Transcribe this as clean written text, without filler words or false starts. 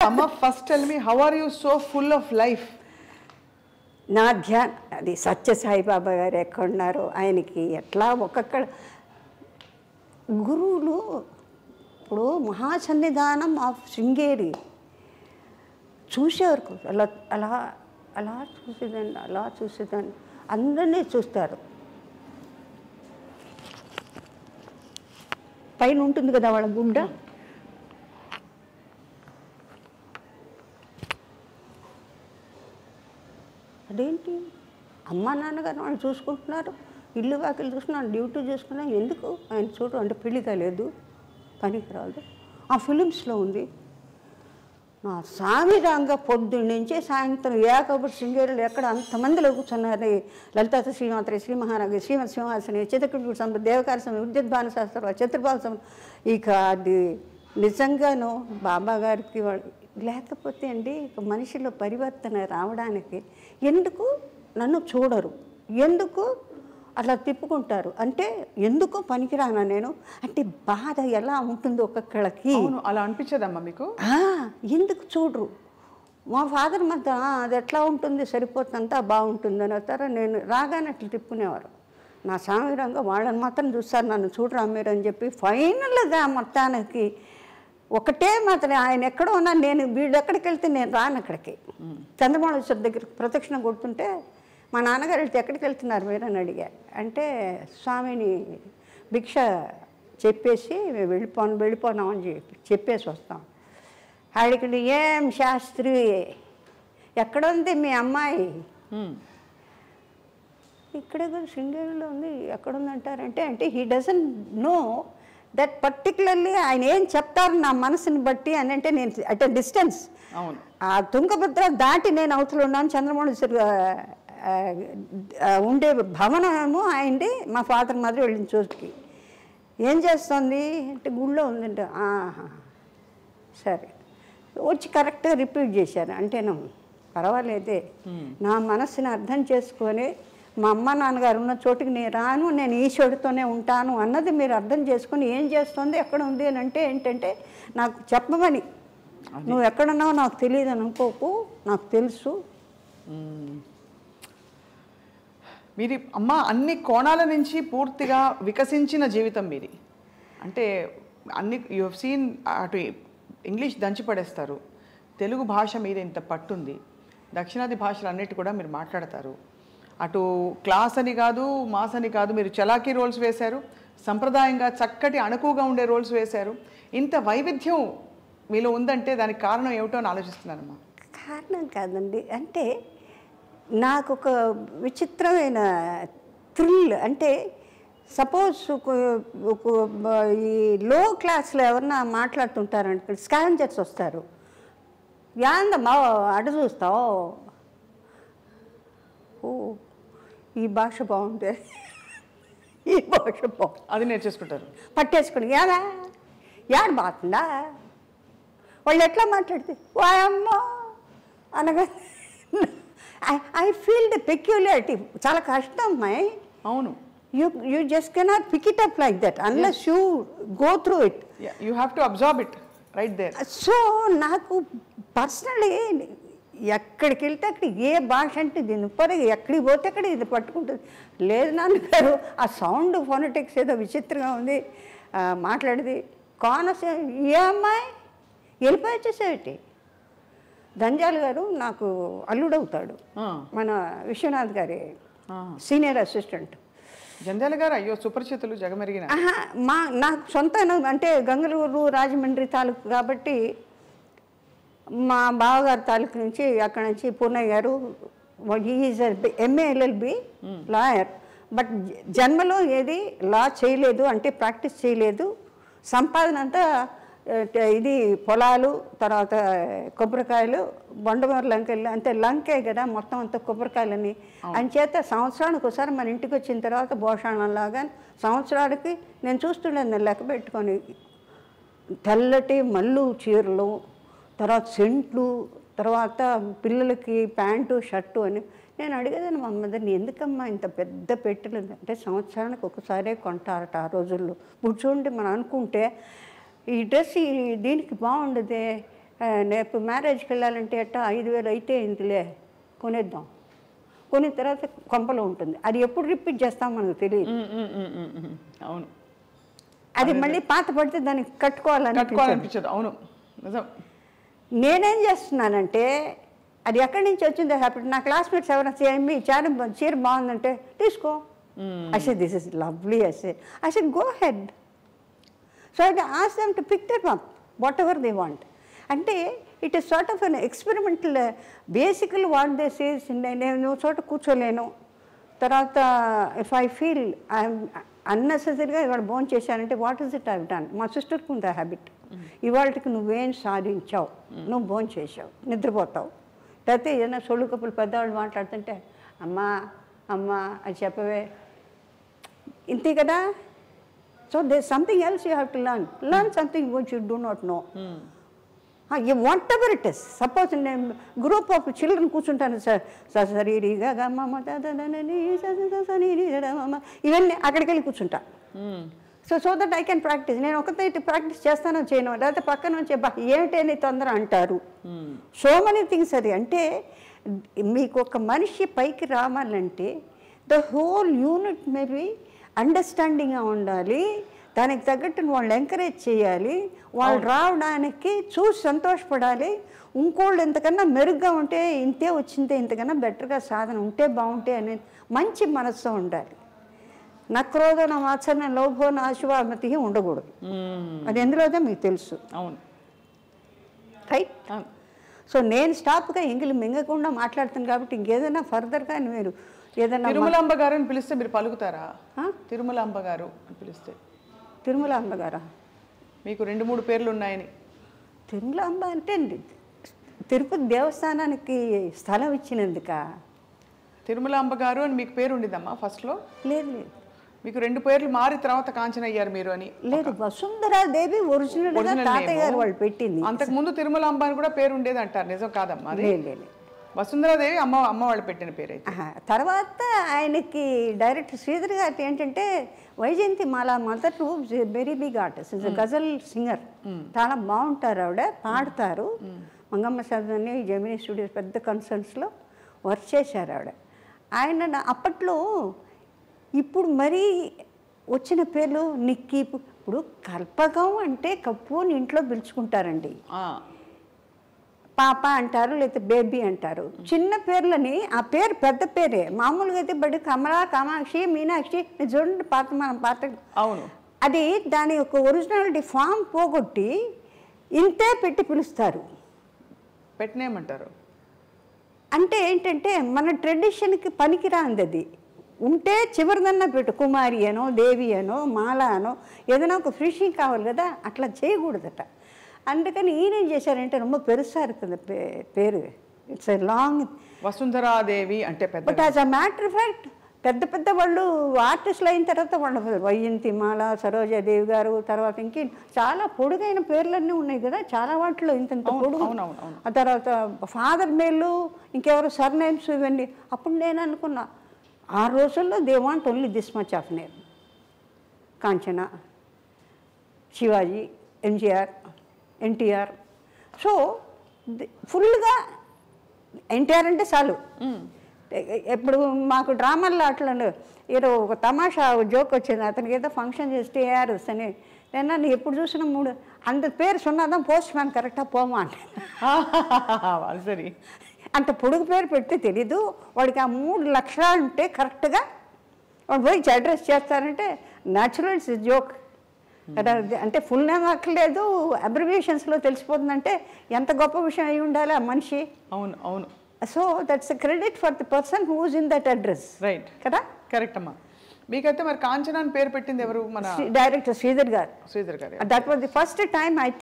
అమ్మ first tell me how are you so full of life? నా అది సత్యసాయిబాబా గారు ఎక్కడున్నారో ఆయనకి ఎట్లా ఒక్కొక్క గురువులు. ఇప్పుడు మహాసన్నిధానం ఆఫ్ శృంగేరి చూసేవారు అలా అలా అలా చూసేదాన్ని, అలా చూసేదాన్ని. అందరినీ చూస్తారు. పైన ఉంటుంది కదా వాళ్ళ గుండె, అదేంటి అమ్మ నాన్నగారు వాళ్ళు చూసుకుంటున్నారు, ఇల్లు వాకిలు చూసుకున్నాను, డ్యూటీ చూసుకున్నాను, ఎందుకు ఆయన చూడు అంటే పెళ్లి కాలేదు, పనికి రాదు. ఆ ఫిలిమ్స్లో ఉంది. నా సామిరంగా పొద్దున్న నుంచి సాయంత్రం ఏకబడి శృంగేరులు ఎక్కడ అంతమందిలో కూర్చున్నారు. లలితా శ్రీమాత్రి, శ్రీ మహారాజు, శ్రీమతి సింహాసని, చిత్రకూట సంపద, దేవకార సమయం, విద్యుద్భాన శాస్త్రం, చతుర్భావ సమయం. ఇక అది నిజంగాను బాబా గారికి లేకపోతే అండి ఇక మనిషిలో పరివర్తన రావడానికి ఎందుకు నన్ను చూడరు, ఎందుకు అట్లా తిప్పుకుంటారు అంటే ఎందుకు పనికిరానా నేను అంటే బాధ ఎలా ఉంటుందో ఒక్కొక్కళ్ళకి. అలా అనిపించదమ్మా మీకు? ఎందుకు చూడరు? మా ఫాదర్ మధ్య అది ఎట్లా ఉంటుంది, సరిపోతుందంతా బాగుంటుంది అని అవుతారా. నేను రాగానే అట్లా తిప్పుకునేవారు. నా సామిరంగా వాళ్ళని మాత్రం చూస్తారు, నన్ను చూడరా మీరు అని చెప్పి. ఫైనల్గా మొత్తానికి ఒకటే మాత్రం ఆయన ఎక్కడో ఉన్నా నేను వీళ్ళు ఎక్కడికి వెళ్తే నేను రాను అక్కడికి. చంద్రమౌళేశ్వర దగ్గర ప్రదక్షిణ కొడుతుంటే మా నాన్నగారు వెళ్తే ఎక్కడికి వెళ్తున్నారు మీరు అని అడిగా. అంటే స్వామిని భిక్ష చెప్పేసి వెళ్ళిపోనామని చెప్పేసి వస్తాం. ఆడికి ఏం శాస్త్రి ఎక్కడ ఉంది మీ అమ్మాయి? ఇక్కడ శృంగేరిలో ఉంది. ఎక్కడుందంటారంటే అంటే he doesn't know that particularly ఆయన ఏం చెప్తారు నా మనసుని బట్టి అని. అంటే నేను అట్ ఎ డిస్టెన్స్ ఆ తుంగభద్ర దాటి నేను అవతల ఉన్నాను. చంద్రమౌళేశ్వర ఉండే భవనము ఆయనది. మా ఫాదర్ మాదిరి వెళ్ళిన చోటుకి ఏం చేస్తుంది అంటే గుళ్ళో ఉందంటే సరే వచ్చి కరెక్ట్గా రిపీట్ చేశాను. అంటేను పర్వాలేదే నా మనసుని అర్థం చేసుకొని మా అమ్మ నాన్నగారు ఉన్న చోటుకి నేను రాను, నేను ఈశ్వరుడితోనే ఉంటాను అన్నది మీరు అర్థం చేసుకొని ఏం చేస్తుంది ఎక్కడ ఉంది అని అంటే ఏంటంటే నాకు చెప్పమని. నువ్వు ఎక్కడున్నావో నాకు తెలియదు అని అనుకోకు, నాకు తెలుసు. మీది అమ్మ అన్ని కోణాల నుంచి పూర్తిగా వికసించిన జీవితం మీది. అంటే అన్ని యూ హెవ్ సీన్. అటు ఇంగ్లీష్ దంచిపడేస్తారు, తెలుగు భాష మీద ఇంత పట్టుంది, దక్షిణాది భాషలు అన్నిటి కూడా మీరు మాట్లాడతారు. అటు క్లాస్ అని కాదు, మాస్ అని కాదు, మీరు చలాకీ రోల్స్ వేశారు, సంప్రదాయంగా చక్కటి అణకువగా ఉండే రోల్స్ వేశారు. ఇంత వైవిధ్యం మీలో ఉందంటే దానికి కారణం ఏమిటో అని ఆలోచిస్తున్నానమ్మా. కారణం కాదండి, అంటే నాకు ఒక విచిత్రమైన థ్రిల్. అంటే సపోజ్ ఈ లో క్లాస్లో ఎవరన్నా మాట్లాడుతుంటారంటే స్కావెంజర్స్ వస్తారు, యాందమ్మా అటు చూస్తావు, ఓ ఈ భాష బాగుంది, ఈ భాష బాగుంది, అది నేర్చేసుకుంటారు, పట్టేసుకుని యాదా యాడ బాగుందా వాళ్ళు ఎట్లా మాట్లాడితే వాయమ్మా అనగా ఐ ఫీల్ ద పెక్యులారిటీ. చాలా కష్టం అమ్మాయి. అవును, you just cannot pick it up like that unless you go through it. You have to absorb it right there. So నాకు పర్సనలీ ఎక్కడికి వెళ్తే అక్కడ ఏ భాష అంటే దీని పరి ఎక్కడికి పోతే అక్కడ ఇది పట్టుకుంటుంది. లేదు నాన్నగారు ఆ సౌండ్ ఫోనెటిక్స్ ఏదో విచిత్రంగా ఉంది మాట్లాడేది. కోనసీమ ఏ అమ్మాయి వెళ్ళిపోయి వచ్చేసేటి. దంజాల్ గారు నాకు అల్లుడవుతాడు, మన విశ్వనాథ్ గారి సీనియర్ అసిస్టెంట్. జంధ్యాల గారు అయ్యో సుపరిచితులు, జగమెరిగిన. నాకు సొంత అంటే గంగలూరు రాజమండ్రి తాలూకు కాబట్టి మా బావగారి తాలూకు నుంచి అక్కడ నుంచి పూర్ణయ్య గారు is MA LLB lawyer. But జన్మలో ఏది లా చేయలేదు, అంటే ప్రాక్టీస్ చేయలేదు. సంపాదన అంతా ఇది పొలాలు, తర్వాత కొబ్బరికాయలు, బొండమూరు లంకెళ్ళు, అంతే లంకే కదా మొత్తం అంతా కొబ్బరికాయలని. అంచేత సంవత్సరానికి ఒకసారి మన ఇంటికి వచ్చిన తర్వాత భోషాణంలాగా సంవత్సరానికి నేను చూస్తుండేది లెక్క పెట్టుకొని తెల్లటి మల్లు చీరలు, తర్వాత సెంట్లు, తర్వాత పిల్లలకి ప్యాంటు షర్టు అని. నేను అడిగేదాన్ని మా మదర్ని, ఎందుకమ్మా ఇంత పెద్ద పెట్టెలు అంటే సంవత్సరానికి ఒకసారే కొంటారట ఆ రోజుల్లో. ఇప్పుడు చూడండి మనం అనుకుంటే ఈ డ్రెస్ దీనికి బాగుండదే, రేపు మ్యారేజ్కి వెళ్ళాలంటే అట్ట 5,000 అయితే ఇంతలే కొనేద్దాం, కొనిన తర్వాత కొంపలో ఉంటుంది. అది ఎప్పుడు రిపీట్ చేస్తాం మనకు తెలియదు. అవును, అది మళ్ళీ పాత పడితే దానికి కట్టుకోవాలనిపించదు. అవును, నిజం. నేనేం చేస్తున్నానంటే అది ఎక్కడి నుంచి వచ్చిందో హ్యాపీ. నా క్లాస్మేట్స్ ఎవరైనా మీ చీర బాగుందంటే తీసుకో. I said, this is lovely. I said, go ahead. So I asked them to pick them up, whatever they want. అంటే it is sort of an experimental. బేసికల్ వాట్ దే సేస్, నేను చోట కూర్చోలేను. తర్వాత ఇఫ్ ఐ ఫీల్ ఐఎమ్ అన్నెసెసరీగా ఇవాళ భోజనం చేశానంటే what is it I done. మా సిస్టర్కి ఉంది ఆ హ్యాబిట్. ఇవాళకి నువ్వేం సాధించావు, నువ్వు భోజనం చేసావు, నిద్రపోతావు. లేకపోతే ఏదైనా సొళ్ళు కప్పులు పెద్దవాళ్ళు మాట్లాడుతుంటే అమ్మా అమ్మా అది చెప్పవే, ఇంతే కదా. So they something else you have to learn something which you do not know. Whatever it is. Suppose నేను గ్రూప్ ఆఫ్ చిల్డ్రన్ కూర్చుంటాను సార్, సరీరిగా ఇవన్నీ అక్కడికి వెళ్ళి కూర్చుంటా. So that I can practise. నేను ఒకటైతే ప్రాక్టీస్ చేస్తానో చేయను, లేకపోతే పక్కన నుంచి ఏమిటని తొందర అంటారు. So many things. అది అంటే మీకు ఒక మనిషి పైకి రావాలంటే ద హోల్ యూనిట్ మేబీ అండర్స్టాండింగ్గా ఉండాలి. దానికి తగ్గట్టు వాళ్ళు ఎంకరేజ్ చేయాలి. వాళ్ళు రావడానికి చూసి సంతోషపడాలి. ఇంకోళ్ళు ఎంతకన్నా మెరుగ్గా ఉంటే ఇంతే వచ్చిందే, ఇంతకన్నా బెటర్గా సాధన ఉంటే బాగుంటే అనేది మంచి మనస్సు ఉండాలి. నక్రోధ నా మాత్సర్ణ లోభో నాశువామతి ఉండకూడదు. అది ఎందులోదో మీకు తెలుసు. అవును, రైట్. సో నేను స్టాప్గా ఎంగిలి మింగకుండా మాట్లాడుతాను కాబట్టి ఇంకేదైనా ఫర్దర్గా మీరు ఏదైనా తిరుమలాంబ గారు అని పిలిస్తే మీరు పలుకుతారా? తిరుమలాంబ గారు అని పిలిస్తే. తిరుమలాంబ గారా? మీకు 2-3 పేర్లు ఉన్నాయని. తిరుమలాంబ అంటే తిరుపతి దేవస్థానానికి స్థలం ఇచ్చినందుక తిరుమలాంబ గారు అని మీకు పేరు ఉండిద్దమ్మా ఫస్ట్లో? లేదు లేదు, మీకు 2 పేర్లు మారి తర్వాత కాంచన అయ్యారు మీరు అని. లేదు, వసుంధరాదేవి ఒరిజినల్ తాతయ్య గారు వాళ్ళు పెట్టింది. అంతకుముందు తిరుమలాంబ అని కూడా పేరు ఉండేది అంటారు, నిజం కాదమ్మా? లేదు, వసుంధరాదేవి అమ్మ వాళ్ళు పెట్టిన పేరు అయితే. తర్వాత ఆయనకి డైరెక్టర్ శ్రీధర్ గారి ఏంటంటే Vyjayanthi Mala mother very big artist, is ghazal singer. చాలా బాగుంటారు ఆవిడ, పాడతారు. మంగమ్మ సదని జెమినీ స్టూడియోస్ పెద్ద కన్సర్న్స్లో వర్క్ చేశారు ఆవిడ. ఆయన అప్పట్లో ఇప్పుడు మరీ వచ్చిన పేర్లు నిక్కీ. ఇప్పుడు కల్పకం అంటే కప్పు అని ఇంట్లో పిలుచుకుంటారండి, పాప అంటారు, లేకపోతే బేబీ అంటారు. చిన్న పేర్లని ఆ పేరు పెద్ద పేరే. మామూలుగా అయితే బడి కమలా, కామాక్షి, మీనాక్షి చూడండి మనం పాత. అవును, అది దాని యొక్క ఒరిజినాలిటీ ఫామ్ పోగొట్టి ఇంతే పెట్టి పిలుస్తారు. పెట్టినేమంటారు అంటే ఏంటంటే మన ట్రెడిషన్కి పనికిరాంది. అది ఉంటే చివరిదన్నా పెట్టు, కుమారి అనో, దేవి అనో, మాల అనో, ఏదైనా ఒక ఫినిషింగ్ కావాలి కదా, అట్లా చేయకూడదట. అందుకని ఈయనేం చేశారంటే ரொம்ப పెరుసా இருக்குது పేరు. It's a long. వసుంధరాదేవి అంటే పెద్ద. But as a matter of fact పెద్ద వాళ్ళు ఆర్టిస్టులు అయిన తర్వాత వాళ్ళ వైజయంతి మాల, సరోజాదేవి గారు, తర్వాత ఇంకే చాలా పొడుగైన పేర్లన్నీ ఉన్నాయి కదా చాలా వాటిలో, ఇంత పొడుగు. ఆ తర్వాత ఫాదర్ మేలు, ఇంకెవరు సర్నేమ్స్, ఇవన్నీ. అప్పుడు నేను అనుకున్నా ఆ రోజుల్లో they want only this much of name. Kanchana, Shivaji, MGR, NTR. So ఫుల్గా ఎన్టీఆర్ అంటే చాలు. ఇప్పుడు మాకు డ్రామాల్లో అట్లా ఏదో ఒక తమాషా జోక్ వచ్చింది, అతనికి ఏదో ఫంక్షన్ చేస్తే ఏఆర్ఎస్ అని. నేను ఎప్పుడు చూసినా 3 అంత పేరు సున్నాదాం పోస్ట్ మ్యాన్ కరెక్టాக పోమా అంటే. సరే, అంత పొడుగు పేరు పెడితే తెలీదు వాడికి. ఆ 3 లక్షణాలు ఉంటే కరెక్ట్గా వాడు పోయి అడ్రస్ చేస్తారంటే న్యాచురల్ ఇట్స్ జోక్ కదా. అంటే ఫుల్ నేమ్ అక్కర్లేదు, అబ్రివియేషన్స్లో తెలిసిపోతుందంటే ఎంత గొప్ప విషయం అయి ఉండాలి ఆ మనిషి. అవును అవును. So that's a credit for the person who is in that address. Right కదా. కరెక్ట్ అమ్మా. మీకైతే మరి కాంచన అని పేరు పెట్టింది ఎవరు? మన డైరెక్టర్ శ్రీధర్ గారు. శ్రీధర్ గారు. That was the first time I